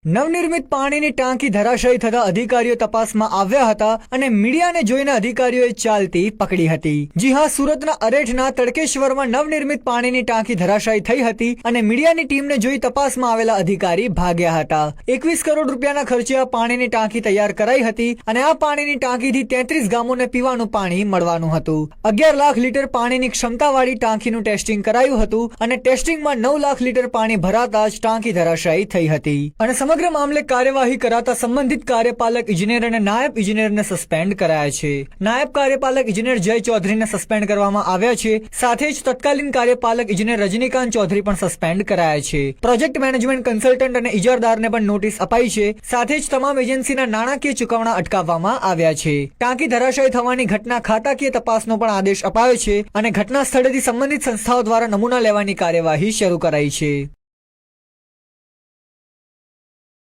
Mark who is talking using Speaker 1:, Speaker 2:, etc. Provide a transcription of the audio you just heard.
Speaker 1: નવનિર્મિત પાણીની ટાંકી ધરાશાયી થતા અધિકારીઓ તપાસમાં આવ્યા હતા અને મીડિયાને જોઈને અધિકારીઓએ ચાલતી પકડી હતી। જી હા, સુરતના અરેઠના તડકેશ્વરમાં નવનિર્મિત પાણીની ટાંકી ધરાશાયી થઈ હતી અને મીડિયાની ટીમને જોઈ તપાસમાં આવેલા અધિકારી ભાગ્યા હતા। 21 કરોડ રૂપિયાના ખર્ચે આ પાણીની ટાંકી તૈયાર કરાઈ હતી અને આ પાણીની ટાંકીથી 33 ગામોને પીવાનું પાણી મળવાનું હતું। 11 લાખ લીટર પાણીની ક્ષમતાવાળી ટાંકીનું ટેસ્ટિંગ કરાયું હતું અને ટેસ્ટિંગમાં 9 લાખ લીટર પાણી ભરાતા જ ટાંકી ધરાશાયી થઈ હતી અને સમગ્ર મામલે કાર્યવાહી કરાતા સંબંધિત કાર્યપાલક ઇજનેર અને નાયબ ઇજનેરને સસ્પેન્ડ કરાયા છે। નાયબ કાર્યપાલક ઇજનેર જય ચૌધરીને સસ્પેન્ડ કરવામાં આવ્યા છે। સાથે જ તત્કાલીન કાર્યપાલક ઇજનેર રજનીકાંત ચૌધરી પણ સસ્પેન્ડ કરાયા છે। પ્રોજેક્ટ મેનેજમેન્ટ કન્સલ્ટન્ટ અને ઇજારદારને પણ નોટિસ અપાઈ છે। સાથે જ તમામ એજન્સીના નાણાકીય ચૂકવણા અટકાવવામાં આવ્યા છે। ટાંકી ધરાશાયી થવાની ઘટના ખાતાકીય તપાસનો પણ આદેશ અપાયો છે અને ઘટના સ્થળેથી સંબંધિત સંસ્થાઓ દ્વારા નમૂના લેવાની કાર્યવાહી શરૂ કરાઈ છે।